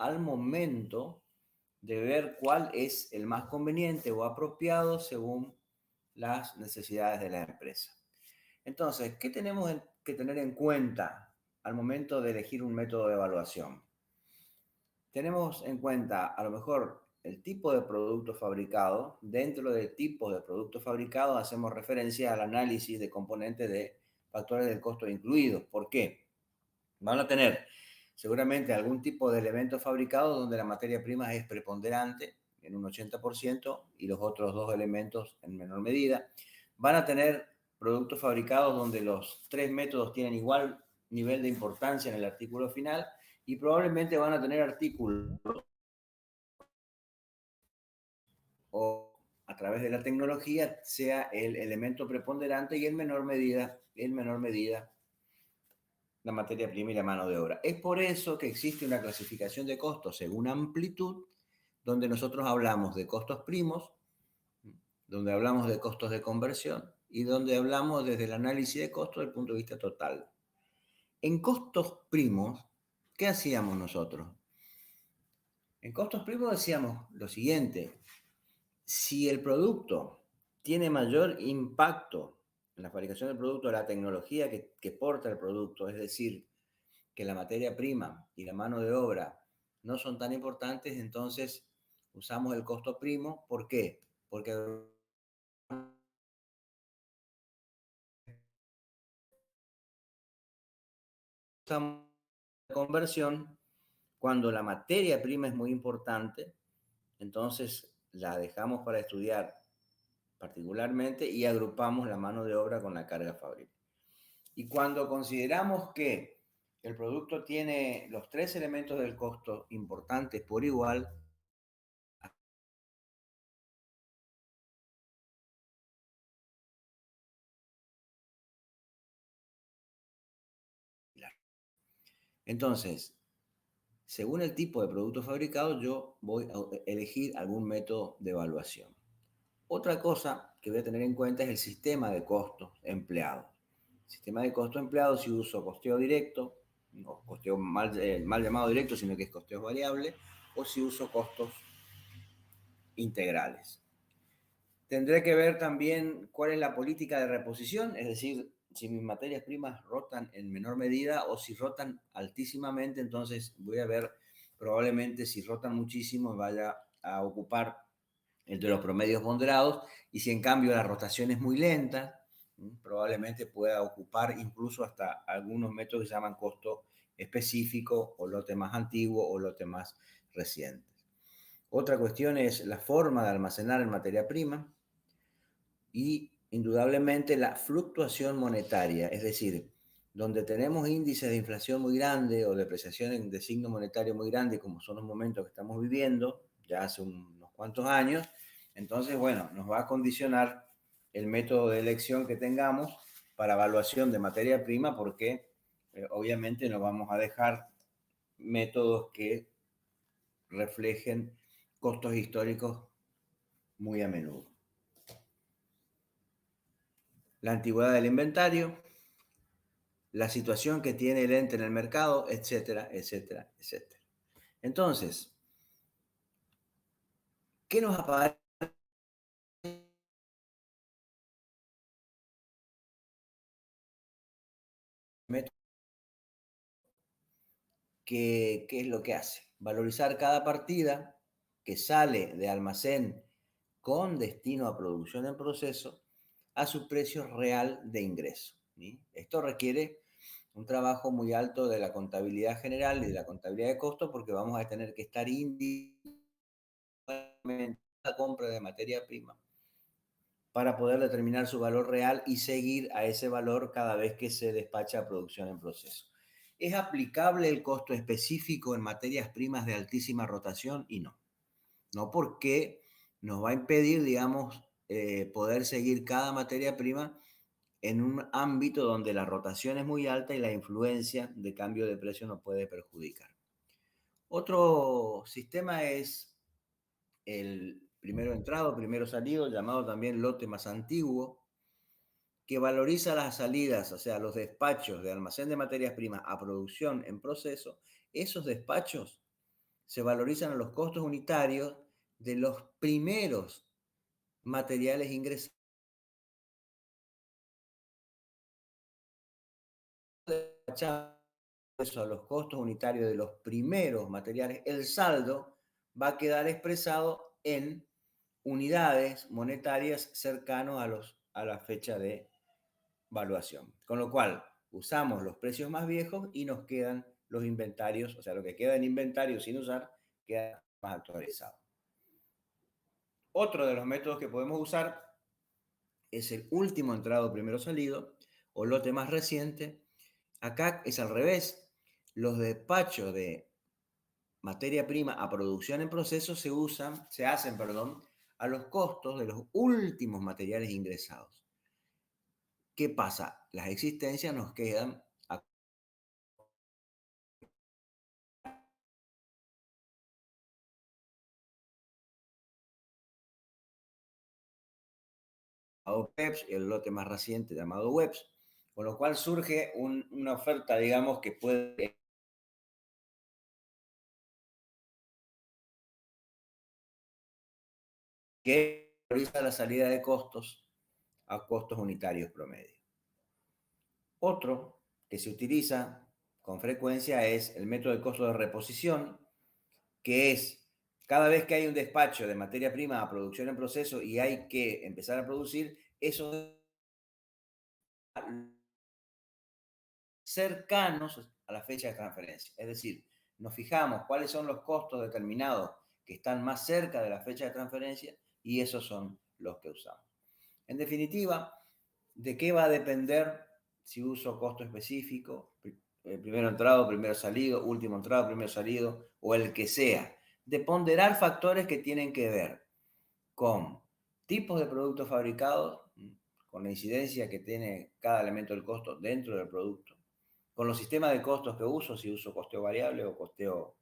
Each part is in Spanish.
al momento de ver cuál es el más conveniente o apropiado según las necesidades de la empresa. Entonces, ¿qué tenemos que tener en cuenta al momento de elegir un método de evaluación? Tenemos en cuenta a lo mejor el tipo de producto fabricado. Dentro del tipo de producto fabricado hacemos referencia al análisis de componentes de factores del costo incluidos. ¿Por qué? Van a tener seguramente algún tipo de elemento fabricado donde la materia prima es preponderante en un 80% y los otros dos elementos en menor medida. Van a tener productos fabricados donde los tres métodos tienen igual nivel de importancia en el artículo final y probablemente van a tener artículos o a través de la tecnología sea el elemento preponderante y en menor medida la materia prima y la mano de obra. Es por eso que existe una clasificación de costos según amplitud, donde nosotros hablamos de costos primos, donde hablamos de costos de conversión y donde hablamos desde el análisis de costos desde el punto de vista total. En costos primos, ¿qué hacíamos nosotros? En costos primos decíamos lo siguiente: si el producto tiene mayor impacto en la fabricación del producto, la tecnología que porta el producto, es decir, que la materia prima y la mano de obra no son tan importantes, entonces usamos el costo primo. ¿Por qué? Porque usamos la conversión cuando la materia prima es muy importante, entonces la dejamos para estudiar particularmente y agrupamos la mano de obra con la carga fábrica. Y cuando consideramos que el producto tiene los tres elementos del costo importantes por igual, entonces, según el tipo de producto fabricado, yo voy a elegir algún método de evaluación. Otra cosa que voy a tener en cuenta es el sistema de costos empleados. Sistema de costos empleados, si uso costeo directo, no costeo mal llamado directo, sino que es costeo variable, o si uso costos integrales. Tendré que ver también cuál es la política de reposición, es decir, si mis materias primas rotan en menor medida o si rotan altísimamente, entonces voy a ver probablemente si rotan muchísimo vaya a ocupar el de los promedios ponderados y si en cambio la rotación es muy lenta, probablemente pueda ocupar incluso hasta algunos métodos que se llaman costo específico o lote más antiguo o lote más reciente. Otra cuestión es la forma de almacenar en materia prima y indudablemente la fluctuación monetaria, es decir, donde tenemos índices de inflación muy grande o depreciación de signo monetario muy grande, como son los momentos que estamos viviendo ya hace unos cuantos años, entonces, bueno, nos va a condicionar el método de elección que tengamos para evaluación de materia prima, porque obviamente no vamos a dejar métodos que reflejen costos históricos muy a menudo. La antigüedad del inventario, la situación que tiene el ente en el mercado, etcétera, etcétera, etcétera. Entonces, ¿qué nos aparece ¿Qué es lo que hace? Valorizar cada partida que sale de almacén con destino a producción en proceso a su precio real de ingreso. ¿Sí? Esto requiere un trabajo muy alto de la contabilidad general y de la contabilidad de costos porque vamos a tener que estar individualmente la compra de materia prima para poder determinar su valor real y seguir a ese valor cada vez que se despacha a producción en proceso. ¿Es aplicable el costo específico en materias primas de altísima rotación? Y no. No, porque nos va a impedir, digamos, poder seguir cada materia prima en un ámbito donde la rotación es muy alta y la influencia de cambio de precio nos puede perjudicar. Otro sistema es el primero entrado, primero salido, llamado también lote más antiguo, que valoriza las salidas, o sea, los despachos de almacén de materias primas a producción en proceso. Esos despachos se valorizan a los costos unitarios de los primeros materiales ingresados a los costos unitarios de los primeros materiales. El saldo va a quedar expresado en unidades monetarias cercanos a la fecha de valuación. Con lo cual, usamos los precios más viejos y nos quedan los inventarios, o sea, lo que queda en inventario sin usar, queda más actualizado. Otro de los métodos que podemos usar es el último entrado, primero salido, o lote más reciente. Acá es al revés. Los despachos de materia prima a producción en proceso se hacen, a los costos de los últimos materiales ingresados. ¿Qué pasa? Las existencias nos quedan a WEBs, el lote más reciente llamado WEBs, con lo cual surge una oferta, digamos, que puede que prioriza la salida de costos a costos unitarios promedio. Otro que se utiliza con frecuencia es el método de costo de reposición, que es cada vez que hay un despacho de materia prima a producción en proceso y hay que empezar a producir, eso cercanos a la fecha de transferencia. Es decir, nos fijamos cuáles son los costos determinados que están más cerca de la fecha de transferencia y esos son los que usamos. En definitiva, ¿de qué va a depender si uso costo específico, primero entrado, primero salido, último entrado, primero salido o el que sea? De ponderar factores que tienen que ver con tipos de productos fabricados, con la incidencia que tiene cada elemento del costo dentro del producto, con los sistemas de costos que uso, si uso costeo variable o costeo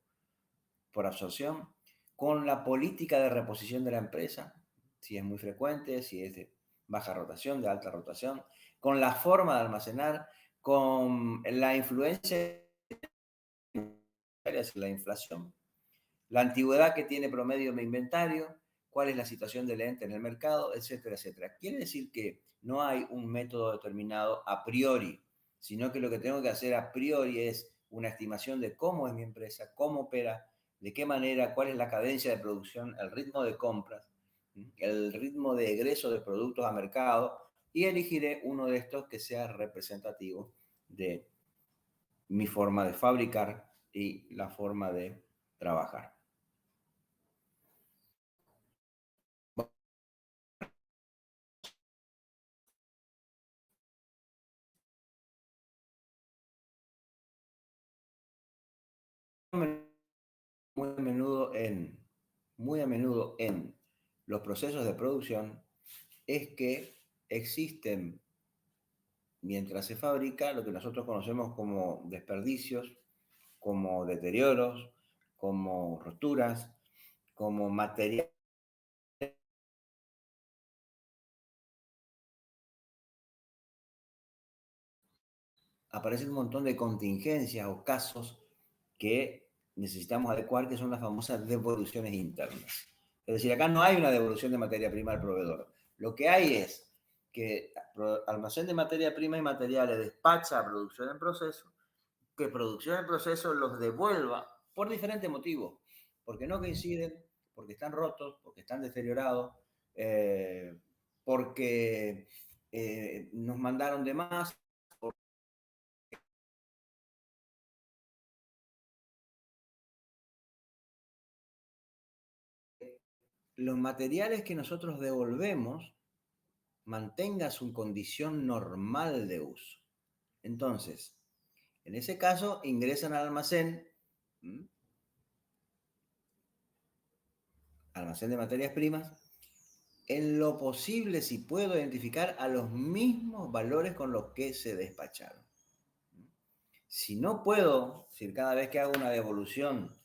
por absorción, con la política de reposición de la empresa, si es muy frecuente, si es de baja rotación, de alta rotación, con la forma de almacenar, con la influencia de la inflación, la antigüedad que tiene promedio mi inventario, cuál es la situación del ente en el mercado, etcétera, etcétera. Quiere decir que no hay un método determinado a priori, sino que lo que tengo que hacer a priori es una estimación de cómo es mi empresa, cómo opera, de qué manera, cuál es la cadencia de producción, el ritmo de compras, el ritmo de egreso de productos a mercado y elegiré uno de estos que sea representativo de mi forma de fabricar y la forma de trabajar. Muy a menudo muy a menudo en los procesos de producción es que existen, mientras se fabrica, lo que nosotros conocemos como desperdicios, como deterioros, como roturas, como material. Aparecen un montón de contingencias o casos que necesitamos adecuar, que son las famosas devoluciones internas. Es decir, acá no hay una devolución de materia prima al proveedor. Lo que hay es que almacén de materia prima y materiales despacha a producción en proceso, que producción en proceso los devuelva por diferentes motivos, porque no coinciden, porque están rotos, porque están deteriorados, porque nos mandaron de más. Los materiales que nosotros devolvemos mantenga su condición normal de uso. Entonces, en ese caso, ingresan al almacén, almacén de materias primas, en lo posible, si puedo identificar a los mismos valores con los que se despacharon. Si no puedo, si cada vez que hago una devolución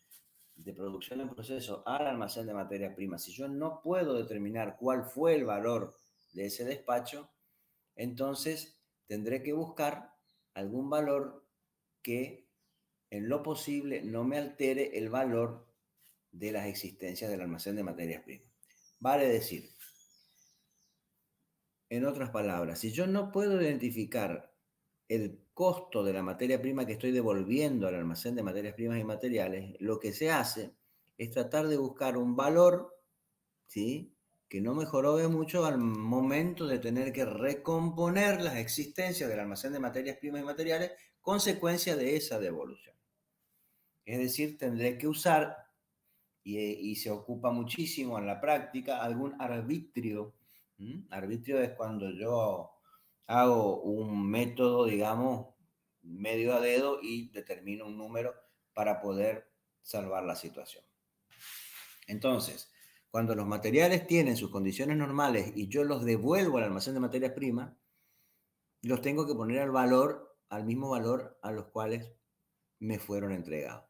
de producción en proceso al almacén de materias primas, si yo no puedo determinar cuál fue el valor de ese despacho, entonces tendré que buscar algún valor que en lo posible no me altere el valor de las existencias del almacén de materias primas. Vale decir, en otras palabras, si yo no puedo identificar el costo de la materia prima que estoy devolviendo al almacén de materias primas y materiales, lo que se hace es tratar de buscar un valor, ¿sí?, que no me jorobe mucho al momento de tener que recomponer las existencias del almacén de materias primas y materiales, consecuencia de esa devolución. Es decir, tendré que usar, y se ocupa muchísimo en la práctica, algún arbitrio. Arbitrio es cuando yo hago un método, digamos, medio a dedo y determino un número para poder salvar la situación. Entonces, cuando los materiales tienen sus condiciones normales y yo los devuelvo al almacén de materias primas, los tengo que poner al mismo valor a los cuales me fueron entregados.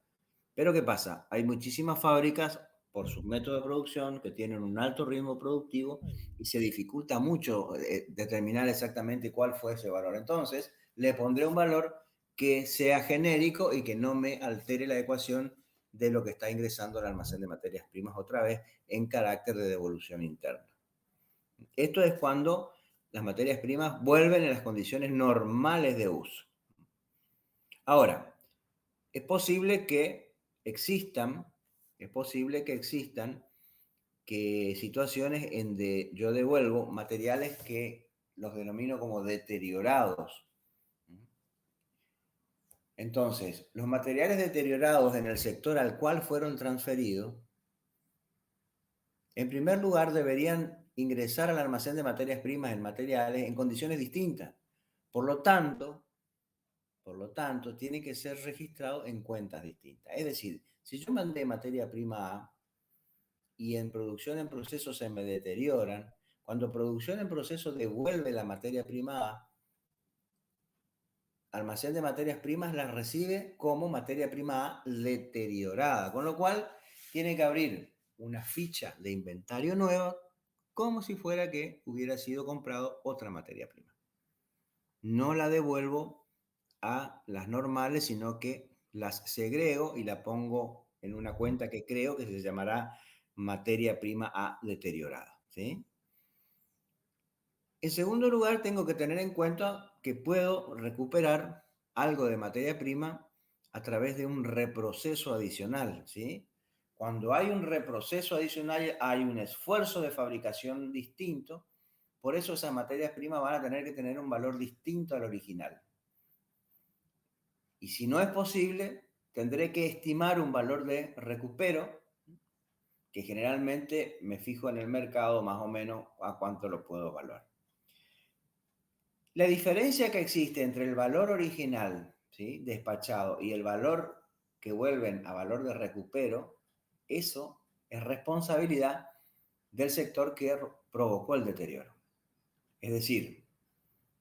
Pero ¿qué pasa? Hay muchísimas fábricas por sus métodos de producción que tienen un alto ritmo productivo y se dificulta mucho determinar exactamente cuál fue ese valor. Entonces, le pondré un valor que sea genérico y que no me altere la ecuación de lo que está ingresando al almacén de materias primas otra vez en carácter de devolución interna. Esto es cuando las materias primas vuelven en las condiciones normales de uso. Ahora, es posible que existan, situaciones en donde yo devuelvo materiales que los denomino como deteriorados. Entonces, los materiales deteriorados en el sector al cual fueron transferidos, en primer lugar deberían ingresar al almacén de materias primas en materiales en condiciones distintas. Por lo tanto, tiene que ser registrado en cuentas distintas. Es decir, si yo mandé materia prima A y en producción en proceso se me deterioran, cuando producción en proceso devuelve la materia prima A, almacén de materias primas la recibe como materia prima A deteriorada, con lo cual tiene que abrir una ficha de inventario nueva como si fuera que hubiera sido comprado otra materia prima. No la devuelvo a las normales, sino que las segrego y la pongo en una cuenta que creo que se llamará materia prima A deteriorada, ¿sí? En segundo lugar, tengo que tener en cuenta que puedo recuperar algo de materia prima a través de un reproceso adicional, ¿sí? Cuando hay un reproceso adicional, hay un esfuerzo de fabricación distinto, por eso esas materias primas van a tener que tener un valor distinto al original. Y si no es posible, tendré que estimar un valor de recupero, que generalmente me fijo en el mercado más o menos a cuánto lo puedo evaluar. La diferencia que existe entre el valor original, ¿sí?, despachado y el valor que vuelven a valor de recupero, eso es responsabilidad del sector que provocó el deterioro. Es decir,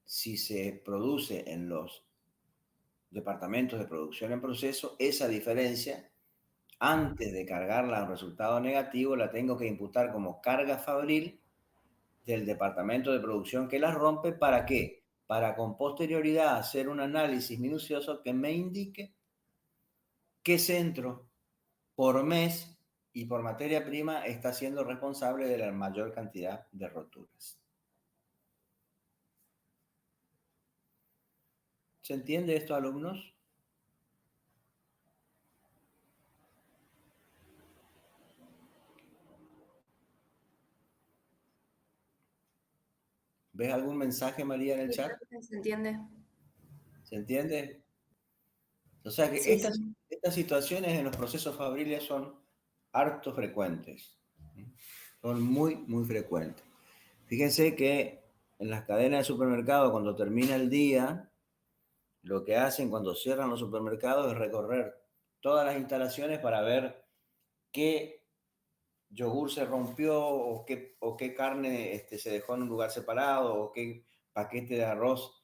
si se produce en los departamentos de producción en proceso, esa diferencia, antes de cargarla a un resultado negativo, la tengo que imputar como carga fabril del departamento de producción que la rompe. ¿Para qué? Para con posterioridad hacer un análisis minucioso que me indique qué centro por mes y por materia prima está siendo responsable de la mayor cantidad de roturas. ¿Se entiende esto, alumnos? ¿Ves algún mensaje, María, en el chat? ¿Se entiende? ¿Se entiende? O sea que Sí, estas sí. situaciones en los procesos fabriles son harto frecuentes. Son muy, muy frecuentes. Fíjense que en las cadenas de supermercados, cuando termina el día, lo que hacen cuando cierran los supermercados es recorrer todas las instalaciones para ver qué yogur se rompió o qué carne se dejó en un lugar separado o qué paquete de arroz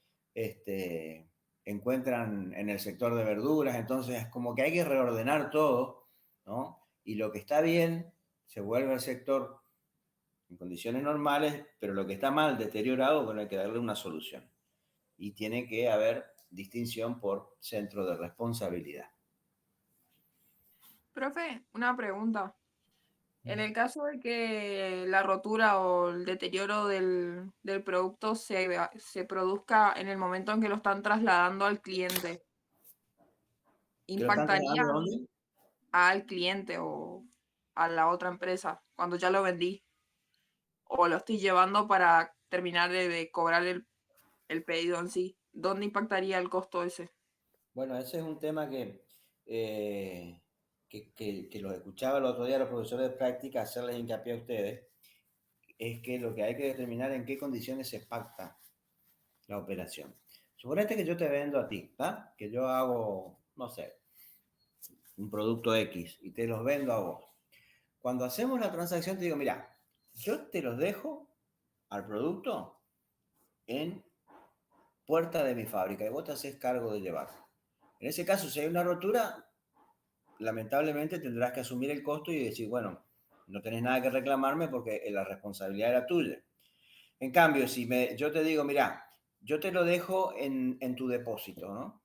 encuentran en el sector de verduras. Entonces, como que hay que reordenar todo, ¿no? Y lo que está bien se vuelve al sector en condiciones normales, pero lo que está mal, deteriorado, bueno, hay que darle una solución. Y tiene que haber distinción por centro de responsabilidad. Profe, una pregunta. En el caso de que la rotura o el deterioro del producto se produzca en el momento en que lo están trasladando al cliente, ¿Que lo están ¿impactaría trasladando de dónde? al cliente o a la otra empresa cuando ya lo vendí? ¿O lo estoy llevando para terminar de cobrar el pedido en sí? ¿Dónde impactaría el costo ese? Bueno, ese es un tema que los escuchaba el otro día a los profesores de práctica hacerles hincapié a ustedes, es que lo que hay que determinar en qué condiciones se pacta la operación. Suponete que yo te vendo a ti, ¿tá? Que yo hago, no sé, un producto X y te los vendo a vos. Cuando hacemos la transacción te digo, mira, yo te los dejo al producto en puerta de mi fábrica y vos te haces cargo de llevar. En ese caso, si hay una rotura, lamentablemente tendrás que asumir el costo y decir, bueno, no tenés nada que reclamarme porque la responsabilidad era tuya. En cambio, yo te digo, mira, yo te lo dejo en tu depósito, ¿no?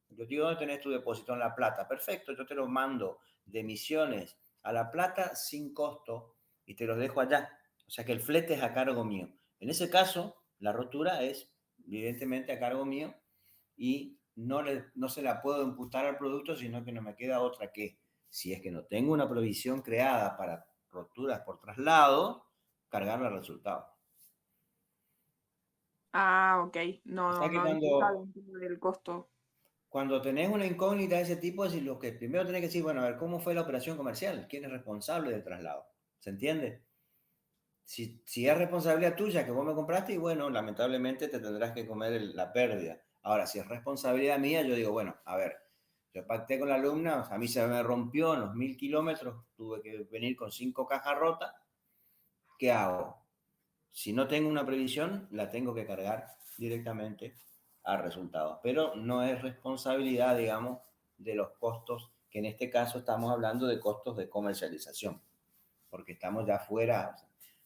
Yo te digo, ¿dónde tenés tu depósito? En La Plata. Perfecto, yo te lo mando de Misiones a La Plata sin costo y te los dejo allá. O sea que el flete es a cargo mío. En ese caso, la rotura es evidentemente a cargo mío y no se la puedo imputar al producto, sino que no me queda otra que, si es que no tengo una provisión creada para roturas por traslado, cargarla al resultado. Ah, ok. O sea que No implica dentro del costo. cuando tenés una incógnita de ese tipo, es lo que primero tenés que decir, bueno, a ver, ¿cómo fue la operación comercial? ¿Quién es responsable del traslado? ¿Se entiende? Si es responsabilidad tuya que vos me compraste, y bueno, lamentablemente te tendrás que comer la pérdida. Ahora, si es responsabilidad mía, yo digo, bueno, a ver, yo pacté con la alumna, a mí se me rompió en los 1000 kilómetros, tuve que venir con 5 cajas rotas, ¿qué hago? Si no tengo una previsión, la tengo que cargar directamente a resultados. Pero no es responsabilidad, digamos, de los costos, que en este caso estamos hablando de costos de comercialización, porque estamos ya fuera,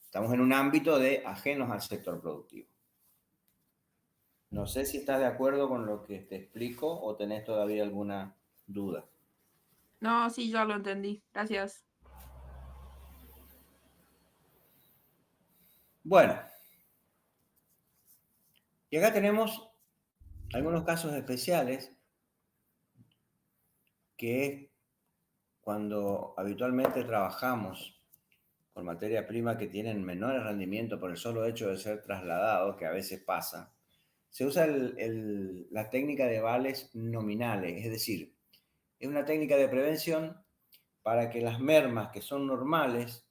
estamos en un ámbito de ajenos al sector productivo. No sé si estás de acuerdo con lo que te explico o tenés todavía alguna duda. No, sí, ya lo entendí. Gracias. Bueno, y acá tenemos algunos casos especiales, que es cuando habitualmente trabajamos con materia prima que tienen menores rendimientos por el solo hecho de ser trasladados, que a veces pasa, se usa la técnica de vales nominales, es decir, es una técnica de prevención para que las mermas que son normales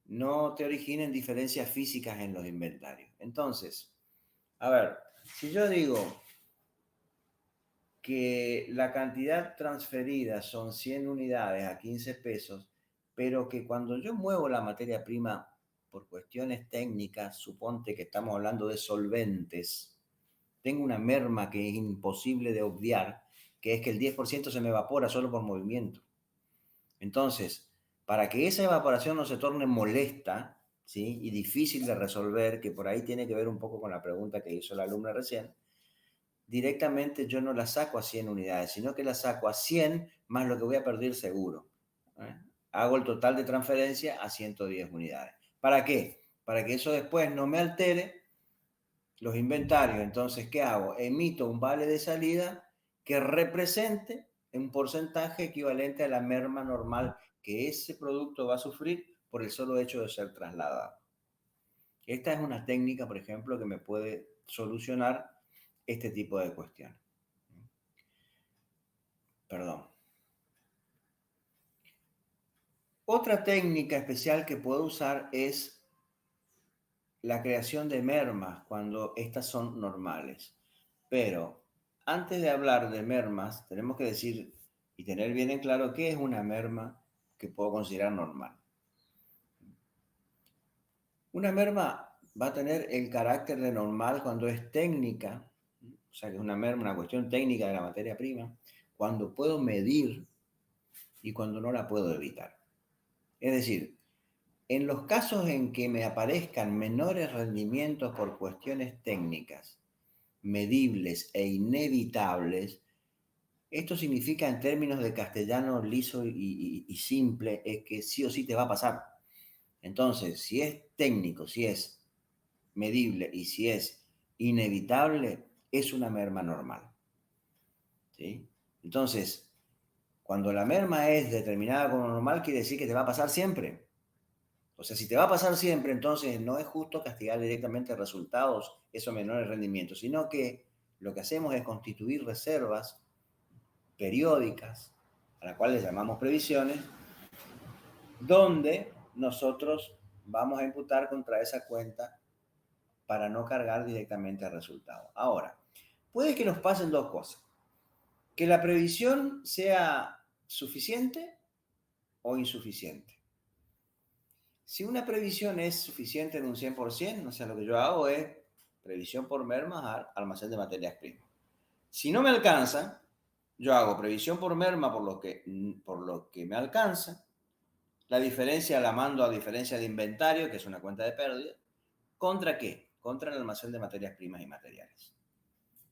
no te originen diferencias físicas en los inventarios. Entonces, a ver, si yo digo que la cantidad transferida son 100 unidades a 15 pesos, pero que cuando yo muevo la materia prima por cuestiones técnicas, suponte que estamos hablando de solventes, tengo una merma que es imposible de obviar, que es que el 10% se me evapora solo por movimiento. Entonces, para que esa evaporación no se torne molesta, ¿sí? Y difícil de resolver, que por ahí tiene que ver un poco con la pregunta que hizo la alumna recién, directamente yo no la saco a 100 unidades, sino que la saco a 100 más lo que voy a perder seguro. ¿Eh? Hago el total de transferencia a 110 unidades. ¿Para qué? Para que eso después no me altere los inventarios. Entonces, ¿qué hago? Emito un vale de salida que represente un porcentaje equivalente a la merma normal que ese producto va a sufrir por el solo hecho de ser trasladado. Esta es una técnica, por ejemplo, que me puede solucionar este tipo de cuestiones. Perdón. Otra técnica especial que puedo usar es la creación de mermas cuando estas son normales. Pero antes de hablar de mermas, tenemos que decir y tener bien en claro qué es una merma que puedo considerar normal. Una merma va a tener el carácter de normal cuando es técnica, o sea que es una merma, una cuestión técnica de la materia prima, cuando puedo medir y cuando no la puedo evitar. Es decir, en los casos en que me aparezcan menores rendimientos por cuestiones técnicas, medibles e inevitables, Esto significa en términos de castellano liso y simple, es que sí o sí te va a pasar. Entonces, si es técnico, si es medible y si es inevitable, es una merma normal. ¿Sí? Entonces, cuando la merma es determinada como normal, quiere decir que te va a pasar siempre. O sea, si te va a pasar siempre, entonces no es justo castigar directamente resultados, esos menores rendimientos, sino que lo que hacemos es constituir reservas periódicas, a las cuales llamamos previsiones, donde nosotros vamos a imputar contra esa cuenta para no cargar directamente al resultado. Ahora, puede que nos pasen dos cosas. Que la previsión sea suficiente o insuficiente. Si una previsión es suficiente en un 100%, o sea, lo que yo hago es previsión por mermas al almacén de materias primas. Si no me alcanza, yo hago previsión por merma por lo que me alcanza. La diferencia la mando a diferencia de inventario, que es una cuenta de pérdida. ¿Contra qué? Contra el almacén de materias primas y materiales.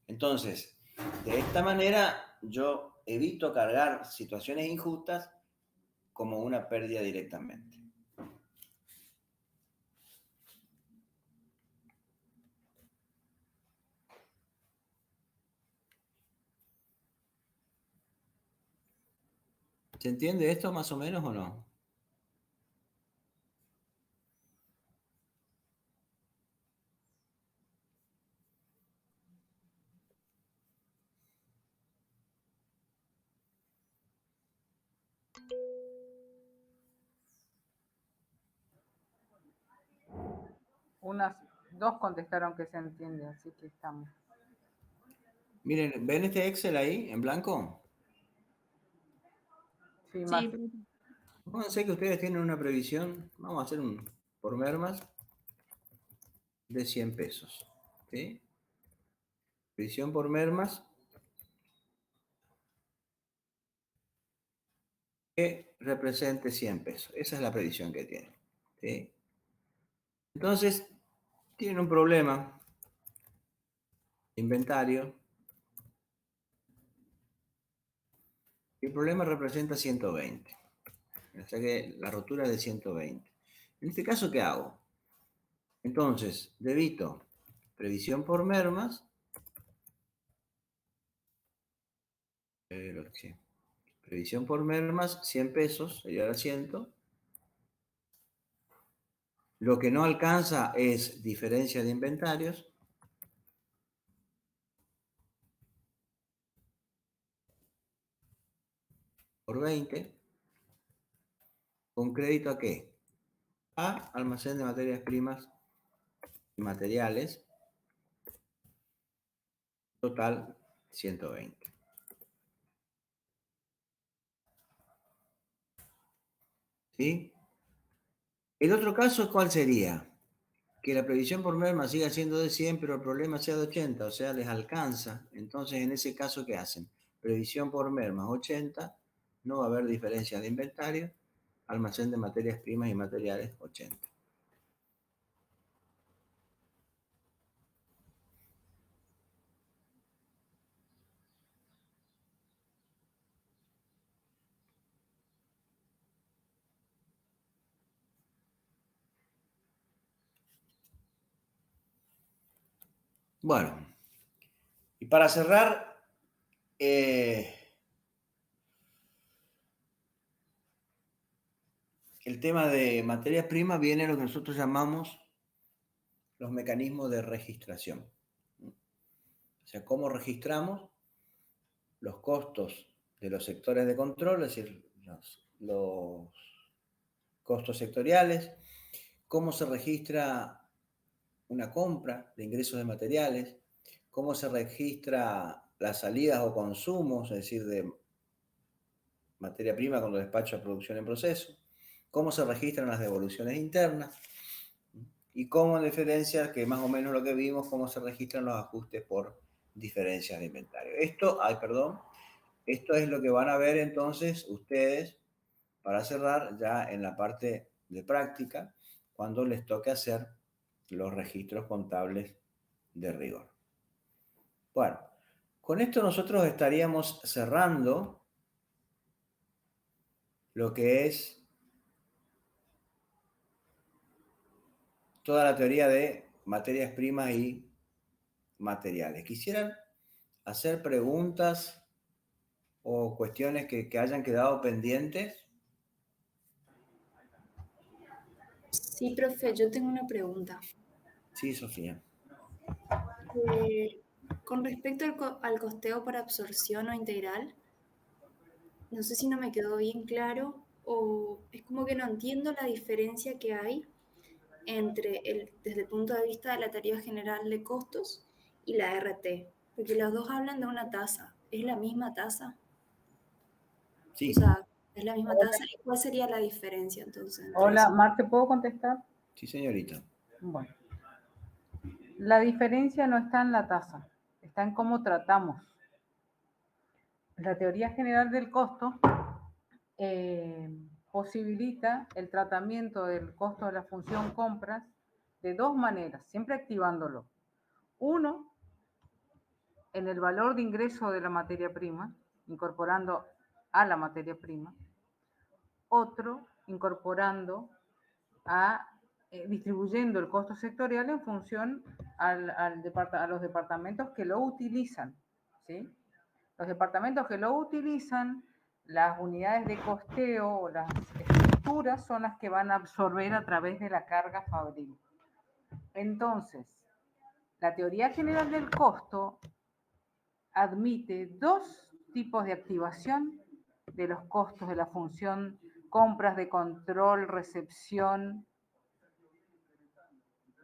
Entonces, de esta manera yo evito cargar situaciones injustas como una pérdida directamente. ¿Se entiende esto más o menos o no? Unas dos contestaron que se entiende, así que estamos. Miren, ¿ven este Excel ahí en blanco? Sí, Sí, más. Vamos a hacer que ustedes tienen una previsión, vamos a hacer un por mermas de 100 pesos. ¿Sí? Previsión por mermas que represente 100 pesos. Esa es la previsión que tienen. ¿Sí? Entonces, tienen un problema. Inventario. El problema representa 120. O sea que la rotura es de 120. En este caso, ¿qué hago? Entonces, debito previsión por mermas. Sí. Previsión por mermas, 100 pesos, sería el asiento. Lo que no alcanza es diferencia de inventarios. Por 20. ¿Con crédito a qué? A almacén de materias primas y materiales. Total, 120. ¿Sí? El otro caso, ¿cuál sería? Que la previsión por merma siga siendo de 100, pero el problema sea de 80, o sea, les alcanza. Entonces, en ese caso, ¿qué hacen? Previsión por merma 80, no va a haber diferencia de inventario, almacén de materias primas y materiales 80. Bueno, y para cerrar, el tema de materias primas viene lo que nosotros llamamos los mecanismos de registración. O sea, cómo registramos los costos de los sectores de control, es decir, los costos sectoriales, cómo se registra una compra de ingresos de materiales, cómo se registra las salidas o consumos, es decir, de materia prima cuando despacho a producción en proceso, cómo se registran las devoluciones internas y cómo en diferencia, que más o menos lo que vimos, cómo se registran los ajustes por diferencias de inventario. Esto es lo que van a ver entonces ustedes para cerrar ya en la parte de práctica cuando les toque hacer los registros contables de rigor. Bueno, Con esto nosotros estaríamos cerrando lo que es toda la teoría de materias primas y materiales. ¿Quisieran hacer preguntas o cuestiones que hayan quedado pendientes? Sí, profe, yo tengo una pregunta. Sí, Sofía. Con respecto al costeo por absorción o integral, no sé si no me quedó bien claro o es como que no entiendo la diferencia que hay desde el punto de vista de la teoría general de costos y la RT, porque los dos hablan de una tasa. ¿Es la misma tasa? Sí, O sea, ¿es la misma Hola, tasa? ¿Y cuál sería la diferencia entonces entre hola, eso? Mar, ¿puedo contestar? sí, señorita. Bueno, la diferencia no está en la tasa, está en cómo tratamos. La teoría general del costo posibilita el tratamiento del costo de la función compras de dos maneras, siempre activándolo. Uno, en el valor de ingreso de la materia prima, incorporando a la materia prima. Otro, incorporando distribuyendo el costo sectorial en función a los departamentos que lo utilizan, ¿sí? Los departamentos que lo utilizan, las unidades de costeo o las estructuras son las que van a absorber a través de la carga fabril. Entonces, la teoría general del costo admite dos tipos de activación de los costos de la función compras de control, recepción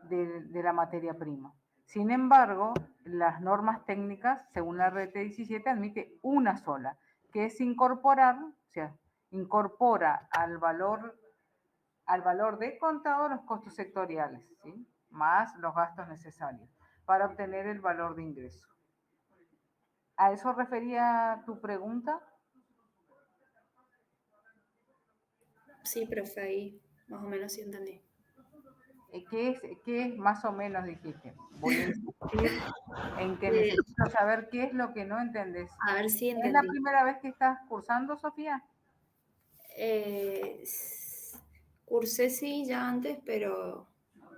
de la materia prima. Sin embargo, las normas técnicas, según la RT 17, admite una sola, que es incorporar, o sea, incorpora al valor de contado los costos sectoriales, ¿sí? Más los gastos necesarios para obtener el valor de ingreso. ¿A eso refería tu pregunta? Sí, profe, ahí más o menos sí entendí. ¿Qué es más o menos dijiste? Voy a insistir en que Eh, necesito saber qué es lo que no entendés. a ver si ¿Es la entendí. primera vez que estás cursando, Sofía? Eh, s- Cursé sí ya antes, pero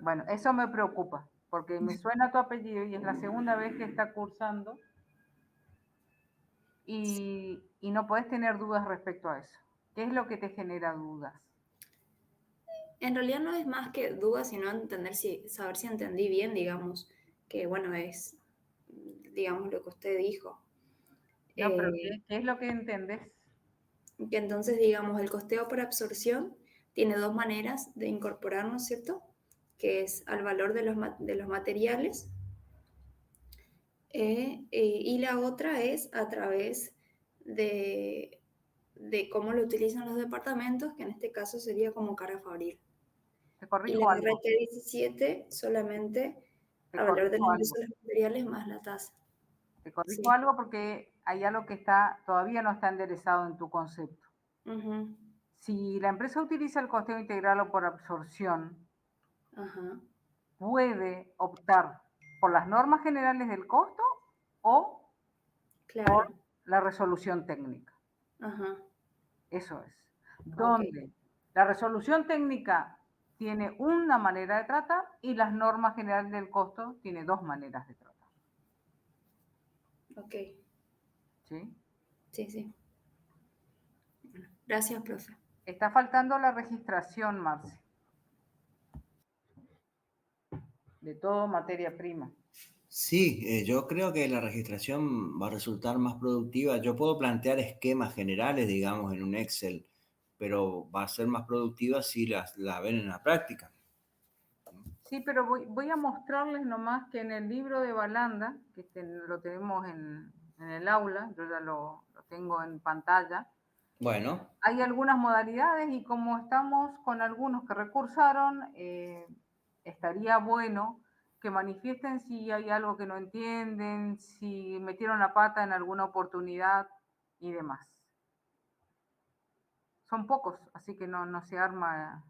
Bueno, eso me preocupa, porque me suena tu apellido y es la segunda vez que está cursando y no puedes tener dudas respecto a eso. ¿Qué es lo que te genera dudas? en realidad no es más que duda, sino saber si entendí bien, digamos, que bueno, digamos, lo que usted dijo. No, pero Eh, ¿qué es lo que entendés? que entonces, digamos, el costeo por absorción tiene dos maneras de incorporar, ¿no es cierto? Que es al valor de los materiales y la otra es a través de, de cómo lo utilizan los departamentos, que en este caso sería como carga fabril. Te Y la corrijo algo, RT 17 solamente te a valor del corrijo ingreso algo, de los materiales más la tasa. te corrijo Sí. algo porque hay algo que todavía no está enderezado en tu concepto. Ujú. Si la empresa utiliza el costeo integral o por absorción, Ajá. puede optar por las normas generales del costo o por Claro. la resolución técnica. Ajá. Eso es. Ok. Donde la resolución técnica tiene una manera de tratar y las normas generales del costo tiene dos maneras de tratar. Ok. ¿Sí? Sí, sí. Bueno, gracias, profe. Está faltando la registración, Marce, de todo materia prima. Sí, yo creo que la registración va a resultar más productiva. Yo puedo plantear esquemas generales, digamos, en un Excel, pero va a ser más productiva si la ven en la práctica. Sí, pero voy a mostrarles nomás que en el libro de Balanda, que lo tenemos en el aula, yo ya lo tengo en pantalla, Bueno, hay algunas modalidades y como estamos con algunos que recursaron, estaría bueno que manifiesten si hay algo que no entienden, si metieron la pata en alguna oportunidad y demás. Son pocos, así que no se arma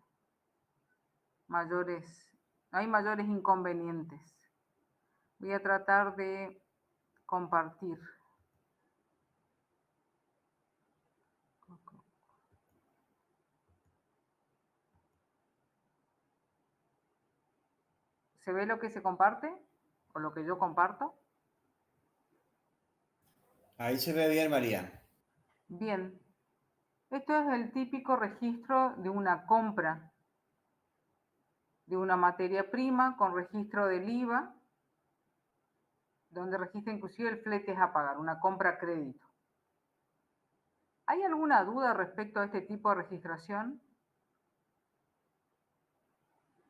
mayores, no hay mayores inconvenientes. Voy a tratar de compartir. ¿Se ve lo que se comparte o lo que yo comparto? Ahí se ve bien, María. Bien, esto es el típico registro de una compra de una materia prima con registro del IVA, donde registra inclusive el flete a pagar, una compra a crédito. ¿Hay alguna duda respecto a este tipo de registración?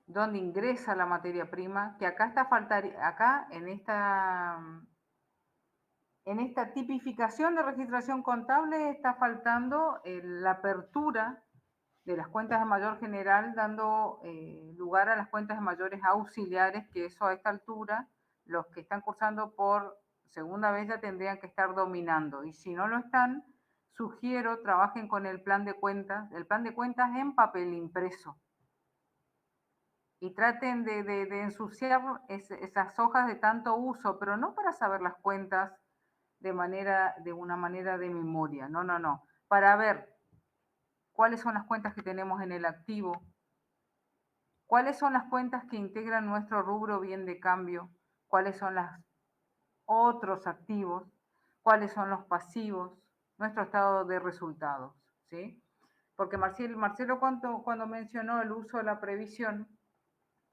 ¿Dónde ingresa la materia prima? Que acá acá en esta tipificación de registración contable está faltando la apertura de las cuentas de mayor general, dando lugar a las cuentas de mayores auxiliares, que eso a esta altura, los que están cursando por segunda vez ya tendrían que estar dominando. Y si no lo están, sugiero trabajen con el plan de cuentas en papel impreso. Y traten de ensuciar esas hojas de tanto uso, pero no para saber las cuentas de una manera de memoria, no, para ver cuáles son las cuentas que tenemos en el activo, cuáles son las cuentas que integran nuestro rubro bien de cambio, cuáles son los otros activos, cuáles son los pasivos, nuestro estado de resultados, ¿sí? Porque Marcelo cuando mencionó el uso de la previsión,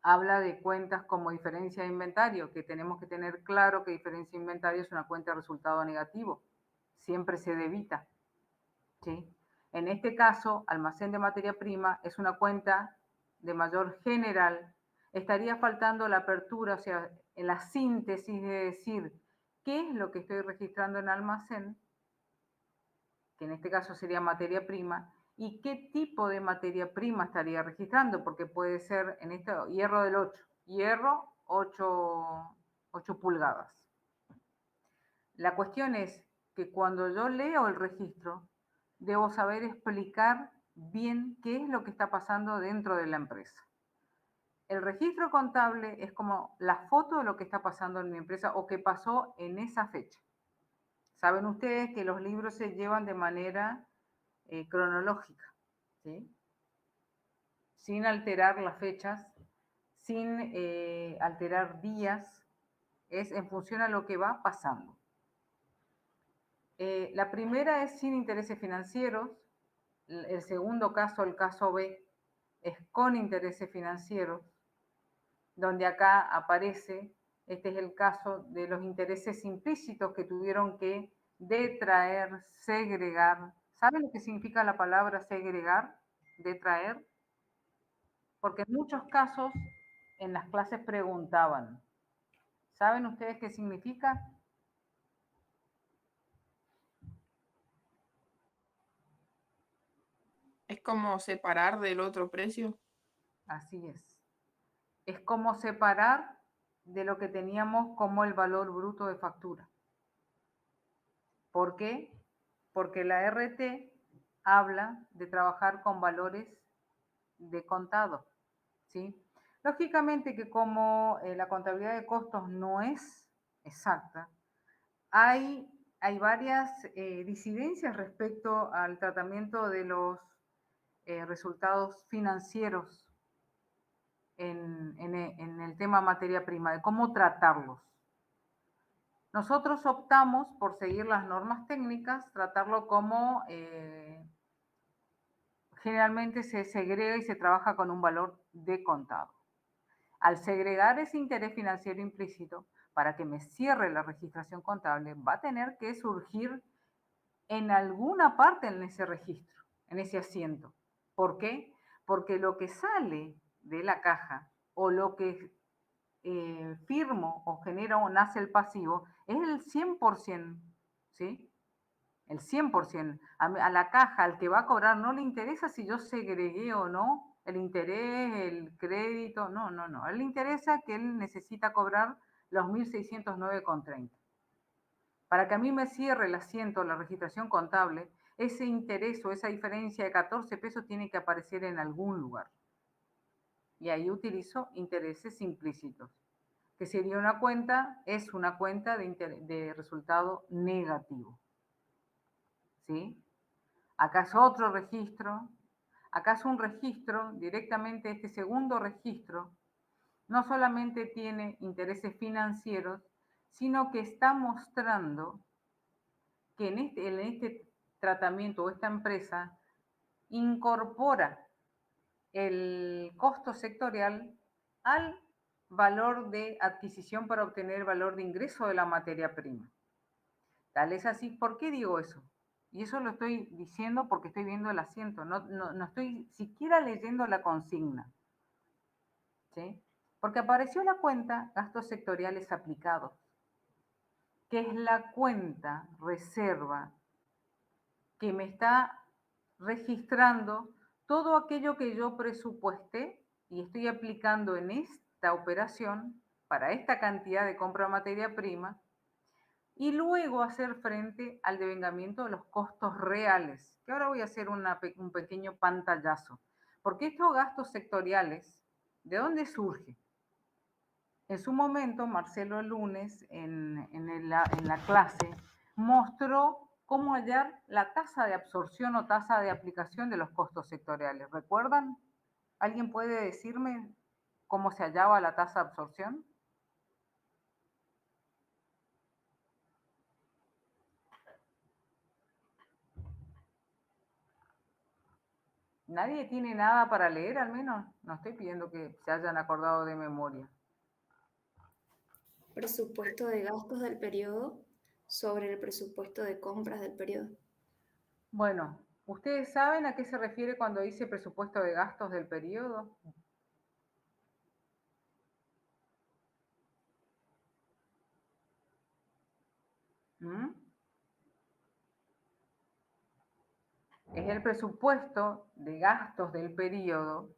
habla de cuentas como diferencia de inventario, que tenemos que tener claro que diferencia de inventario es una cuenta de resultado negativo, siempre se debita, ¿sí? En este caso, almacén de materia prima es una cuenta de mayor general. Estaría faltando la apertura, o sea, en la síntesis de decir qué es lo que estoy registrando en almacén, que en este caso sería materia prima, y qué tipo de materia prima estaría registrando, porque puede ser en este hierro del 8, hierro 8 pulgadas. La cuestión es que cuando yo leo el registro, debo saber explicar bien qué es lo que está pasando dentro de la empresa. El registro contable es como la foto de lo que está pasando en mi empresa o que pasó en esa fecha. Saben ustedes que los libros se llevan de manera cronológica, ¿sí? Sin alterar las fechas, sin alterar días, es en función a lo que va pasando. La primera es sin intereses financieros, el segundo caso, el caso B, es con intereses financieros, donde acá aparece, este es el caso de los intereses implícitos que tuvieron que detraer, segregar. ¿Saben lo que significa la palabra segregar? Detraer. Porque en muchos casos en las clases preguntaban, ¿saben ustedes qué significa? Es como separar del otro precio. Así es. Es como separar de lo que teníamos como el valor bruto de factura. ¿Por qué? Porque la RT habla de trabajar con valores de contado, ¿sí? Lógicamente que como la contabilidad de costos no es exacta, hay varias disidencias respecto al tratamiento de los resultados financieros en el tema materia prima, de cómo tratarlos. Nosotros optamos por seguir las normas técnicas, tratarlo como generalmente se segrega y se trabaja con un valor de contado. Al segregar ese interés financiero implícito, para que me cierre la registración contable, va a tener que surgir en alguna parte en ese registro, en ese asiento. ¿Por qué? Porque lo que sale de la caja o lo que firmo o genera o nace el pasivo es el 100%, ¿sí? El 100%. A la caja, al que va a cobrar, no le interesa si yo segregué o no el interés, el crédito, no. A él le interesa que él necesita cobrar los 1.609,30. Para que a mí me cierre el asiento, la registración contable, ese interés o esa diferencia de 14 pesos tiene que aparecer en algún lugar. Y ahí utilizo intereses implícitos, que sería una cuenta, es una cuenta de resultado negativo. ¿Sí? Acá es otro registro, acá es un registro, directamente este segundo registro, no solamente tiene intereses financieros, sino que está mostrando que en este tratamiento o esta empresa incorpora el costo sectorial al valor de adquisición para obtener el valor de ingreso de la materia prima. Tal es así, ¿por qué digo eso? Y eso lo estoy diciendo porque estoy viendo el asiento, no estoy siquiera leyendo la consigna, ¿sí? Porque apareció la cuenta gastos sectoriales aplicados, que es la cuenta reserva que me está registrando todo aquello que yo presupuesté y estoy aplicando en esta operación para esta cantidad de compra de materia prima y luego hacer frente al devengamiento de los costos reales, que ahora voy a hacer un pequeño pantallazo. Porque estos gastos sectoriales, ¿de dónde surge? En su momento, Marcelo el lunes, en la clase, mostró cómo hallar la tasa de absorción o tasa de aplicación de los costos sectoriales. ¿Recuerdan? ¿Alguien puede decirme cómo se hallaba la tasa de absorción? ¿Nadie tiene nada para leer al menos? No estoy pidiendo que se hayan acordado de memoria. Presupuesto de gastos del periodo sobre el presupuesto de compras del periodo. Bueno, ¿ustedes saben a qué se refiere cuando dice presupuesto de gastos del periodo? ¿Mm? Es el presupuesto de gastos del periodo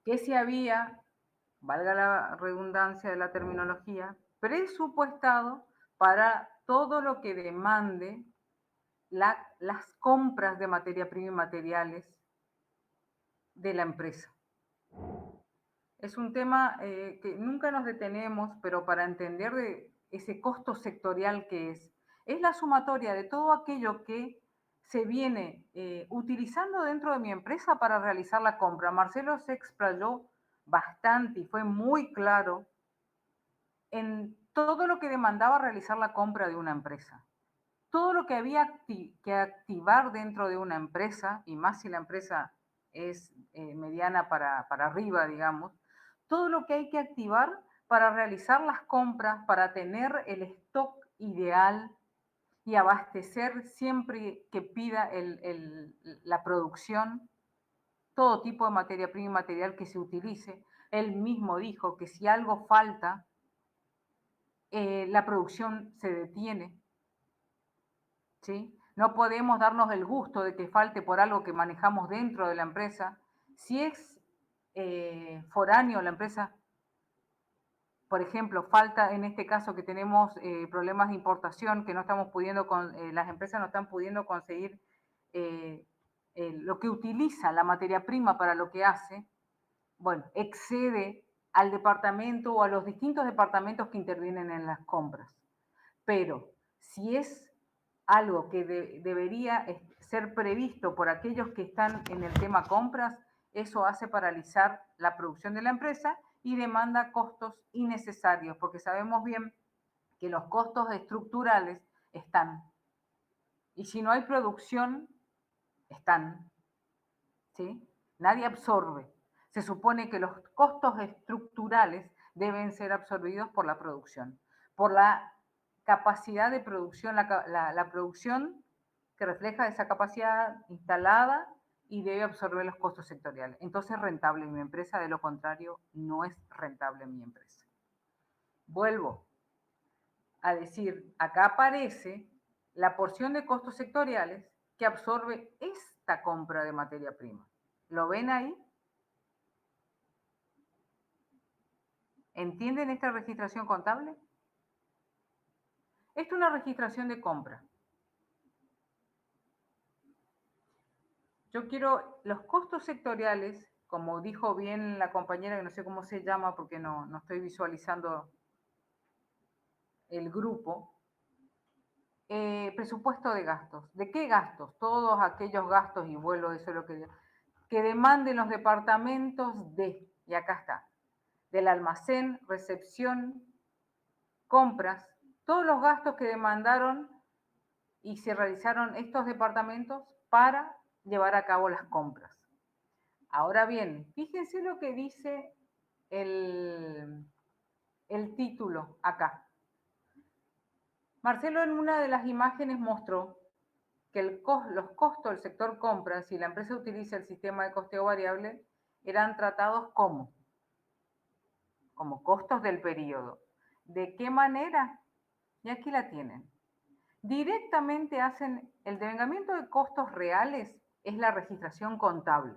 que se había, valga la redundancia de la terminología, presupuestado para todo lo que demande las compras de materia prima y materiales de la empresa. Es un tema que nunca nos detenemos, pero para entender de ese costo sectorial que es la sumatoria de todo aquello que se viene utilizando dentro de mi empresa para realizar la compra. Marcelo se explayó bastante y fue muy claro en todo lo que demandaba realizar la compra de una empresa. Todo lo que había que activar dentro de una empresa, y más si la empresa es mediana para arriba, digamos, todo lo que hay que activar para realizar las compras, para tener el stock ideal y abastecer siempre que pida la producción, todo tipo de materia prima y material que se utilice. Él mismo dijo que si algo falta, la producción se detiene, ¿sí? No podemos darnos el gusto de que falte por algo que manejamos dentro de la empresa. Si es foráneo la empresa, por ejemplo, falta en este caso que tenemos problemas de importación, que no estamos pudiendo, las empresas no están pudiendo conseguir lo que utiliza la materia prima para lo que hace, bueno, excede al departamento o a los distintos departamentos que intervienen en las compras. Pero si es algo que debería ser previsto por aquellos que están en el tema compras, eso hace paralizar la producción de la empresa y demanda costos innecesarios, porque sabemos bien que los costos estructurales están. Y si no hay producción, están. ¿Sí? Nadie absorbe. Se supone que los costos estructurales deben ser absorbidos por la producción, por la capacidad de producción, la producción que refleja esa capacidad instalada y debe absorber los costos sectoriales. Entonces es rentable mi empresa, de lo contrario no es rentable mi empresa. Vuelvo a decir, acá aparece la porción de costos sectoriales que absorbe esta compra de materia prima. ¿Lo ven ahí? ¿Entienden esta registración contable? Esto es una registración de compra. Yo quiero los costos sectoriales, como dijo bien la compañera, que no sé cómo se llama porque no estoy visualizando el grupo. Presupuesto de gastos. ¿De qué gastos? Todos aquellos gastos, y vuelvo, eso es lo que demanden los departamentos de, y acá está, del almacén, recepción, compras, todos los gastos que demandaron y se realizaron estos departamentos para llevar a cabo las compras. Ahora bien, fíjense lo que dice el título acá. Marcelo en una de las imágenes mostró que los costos del sector compras, si la empresa utiliza el sistema de costeo variable, eran tratados como costos del periodo. ¿De qué manera? Y aquí la tienen. Directamente hacen el devengamiento de costos reales, es la registración contable.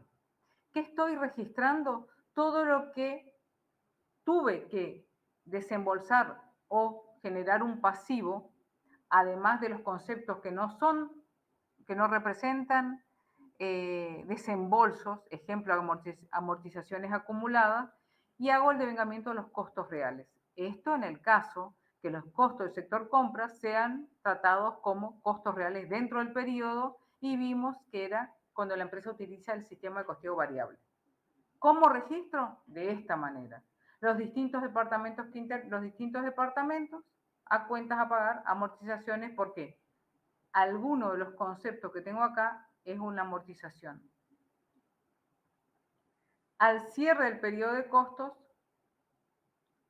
¿Qué estoy registrando? Todo lo que tuve que desembolsar o generar un pasivo, además de los conceptos que no representan desembolsos, ejemplo, amortizaciones acumuladas, y hago el devengamiento de los costos reales. Esto en el caso que los costos del sector compras sean tratados como costos reales dentro del periodo, y vimos que era cuando la empresa utiliza el sistema de costeo variable. ¿Cómo registro? De esta manera. Los distintos departamentos a cuentas a pagar, amortizaciones, porque alguno de los conceptos que tengo acá es una amortización. Al cierre del periodo de costos,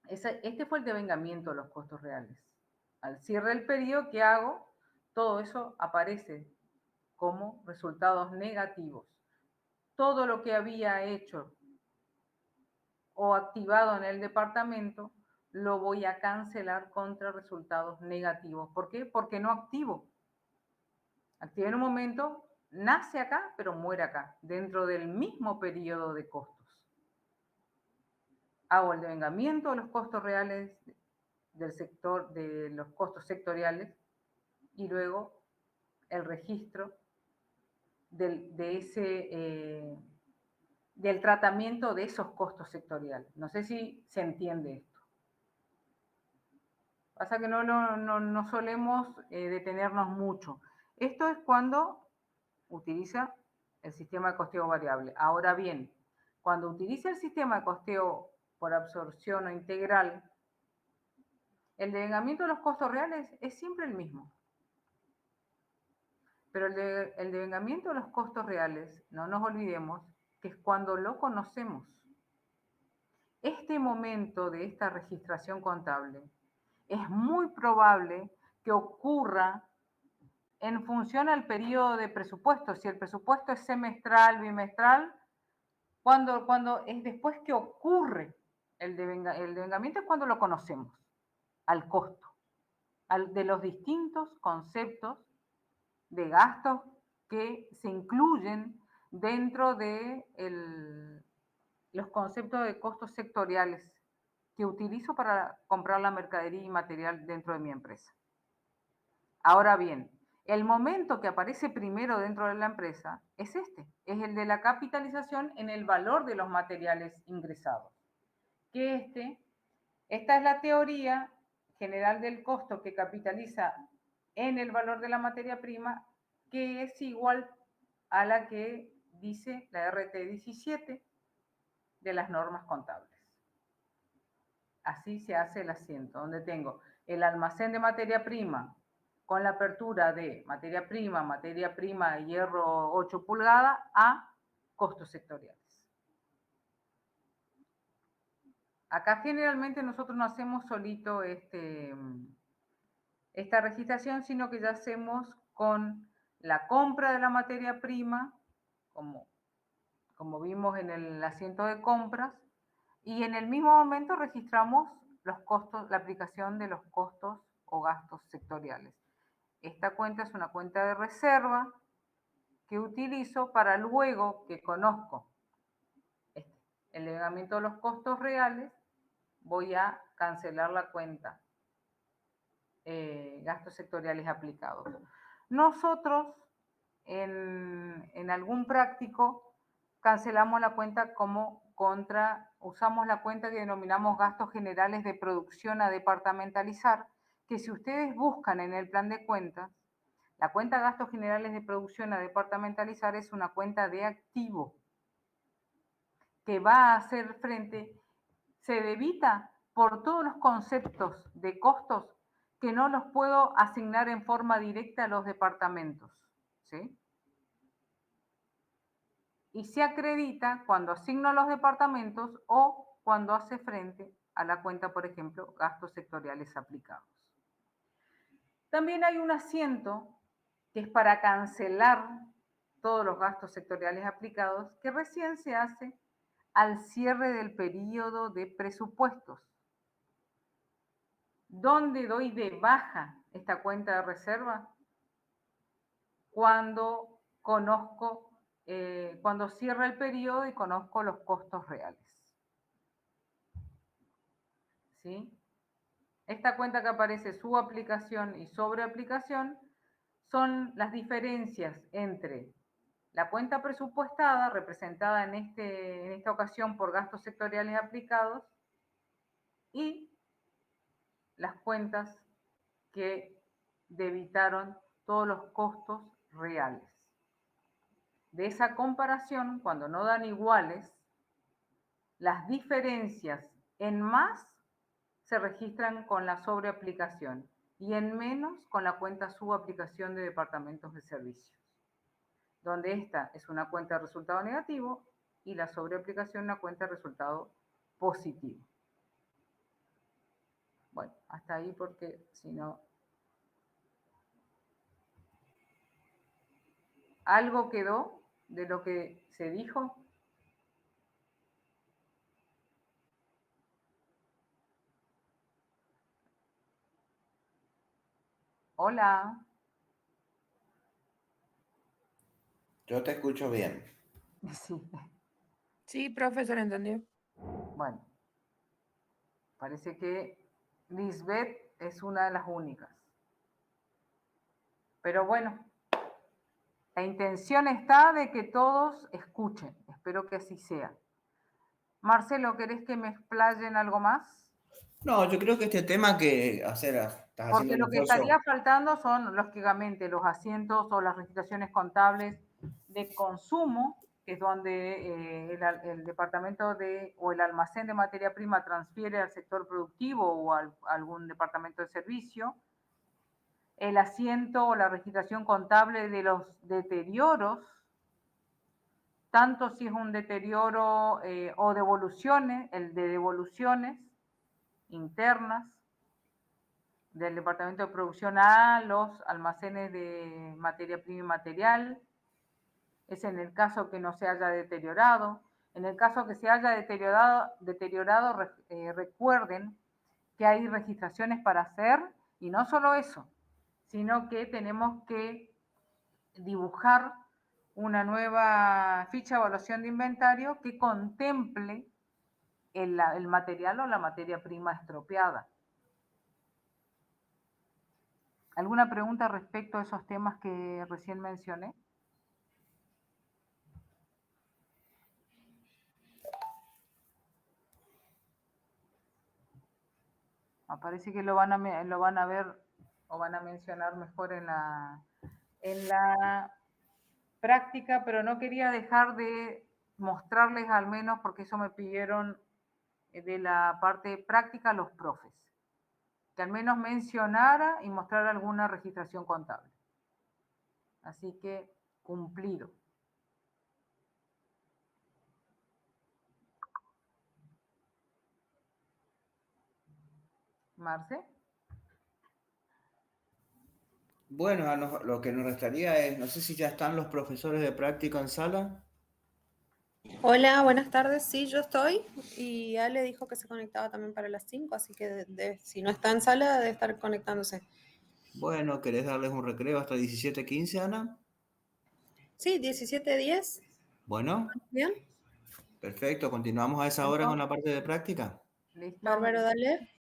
este fue el devengamiento de los costos reales. Al cierre del periodo, ¿qué hago? Todo eso aparece como resultados negativos. Todo lo que había hecho o activado en el departamento lo voy a cancelar contra resultados negativos. ¿Por qué? Porque no activo. Activé en un momento, nace acá, pero muere acá, dentro del mismo periodo de costos. Hago el devengamiento de los costos reales del sector, de los costos sectoriales, y luego el registro del tratamiento de esos costos sectoriales. No sé si se entiende esto. Pasa que no solemos detenernos mucho. Esto es cuando utiliza el sistema de costeo variable. Ahora bien, cuando utiliza el sistema de costeo por absorción o integral, el devengamiento de los costos reales es siempre el mismo. Pero el devengamiento de los costos reales, no nos olvidemos, que es cuando lo conocemos. Este momento de esta registración contable es muy probable que ocurra en función al periodo de presupuesto. Si el presupuesto es semestral, bimestral, cuando es después que ocurre el devengamiento es cuando lo conocemos, al costo, de los distintos conceptos de gastos que se incluyen dentro de los conceptos de costos sectoriales que utilizo para comprar la mercadería y material dentro de mi empresa. Ahora bien, el momento que aparece primero dentro de la empresa es es el de la capitalización en el valor de los materiales ingresados. Que esta es la teoría general del costo que capitaliza en el valor de la materia prima, que es igual a la que dice la RT 17 de las normas contables. Así se hace el asiento, donde tengo el almacén de materia prima con la apertura de materia prima, hierro 8 pulgadas, a costos sectoriales. Acá generalmente nosotros no hacemos solito esta registración, sino que ya hacemos con la compra de la materia prima, como vimos en el asiento de compras, y en el mismo momento registramos los costos, la aplicación de los costos o gastos sectoriales. Esta cuenta es una cuenta de reserva que utilizo para luego que conozco el devengamiento de los costos reales, voy a cancelar la cuenta gastos sectoriales aplicados. Nosotros, en algún práctico, cancelamos la cuenta usamos la cuenta que denominamos gastos generales de producción a departamentalizar, que si ustedes buscan en el plan de cuentas, la cuenta gastos generales de producción a departamentalizar es una cuenta de activo que va a hacer frente se debita por todos los conceptos de costos que no los puedo asignar en forma directa a los departamentos, ¿sí? Y se acredita cuando asigno a los departamentos o cuando hace frente a la cuenta, por ejemplo, gastos sectoriales aplicados. También hay un asiento que es para cancelar todos los gastos sectoriales aplicados, que recién se hace al cierre del periodo de presupuestos, donde doy de baja esta cuenta de reserva cuando conozco, cuando cierra el periodo y conozco los costos reales. ¿Sí? Esta cuenta que aparece subaplicación y sobreaplicación son las diferencias entre la cuenta presupuestada, representada en esta ocasión por gastos sectoriales aplicados, y las cuentas que debitaron todos los costos reales. De esa comparación, cuando no dan iguales, las diferencias en más se registran con la sobreaplicación y en menos con la cuenta subaplicación de departamentos de servicios, donde esta es una cuenta de resultado negativo y la sobreaplicación una cuenta de resultado positivo. Bueno, hasta ahí porque si no... ¿Algo quedó de lo que se dijo? Hola. Yo te escucho bien. Sí. Sí, profesor, entendió. Bueno, parece que Lisbeth es una de las únicas. Pero bueno, la intención está de que todos escuchen. Espero que así sea. Marcelo, ¿querés que me explaye en algo más? No, yo creo que este tema que estás haciendo Porque un lo que esfuerzo. estaría faltando son, lógicamente, los asientos o las registraciones contables de consumo, que es donde el departamento o el almacén de materia prima transfiere al sector productivo o a algún departamento de servicio. El asiento o la registración contable de los deterioros, tanto si es un deterioro o devoluciones, el de devoluciones internas del departamento de producción a los almacenes de materia prima y material. Es en el caso que no se haya deteriorado. En el caso que se haya deteriorado, recuerden que hay registraciones para hacer, y no solo eso, sino que tenemos que dibujar una nueva ficha de evaluación de inventario que contemple el material o la materia prima estropeada. ¿Alguna pregunta respecto a esos temas que recién mencioné? Me parece que lo van a ver o van a mencionar mejor en la práctica, pero no quería dejar de mostrarles al menos, porque eso me pidieron de la parte práctica los profes, que al menos mencionara y mostrara alguna registración contable. Así que cumplido. Marce. Bueno, lo que nos restaría es, no sé si ya están los profesores de práctica en sala. Hola, buenas tardes. Sí, yo estoy. Y Ale dijo que se conectaba también para las 5, así que si no está en sala, debe estar conectándose. Bueno, ¿querés darles un recreo hasta 17:15, Ana? Sí, 17:10. Bueno, Bien. perfecto. Continuamos a esa hora con la parte de práctica. Listo. Bárbaro, dale.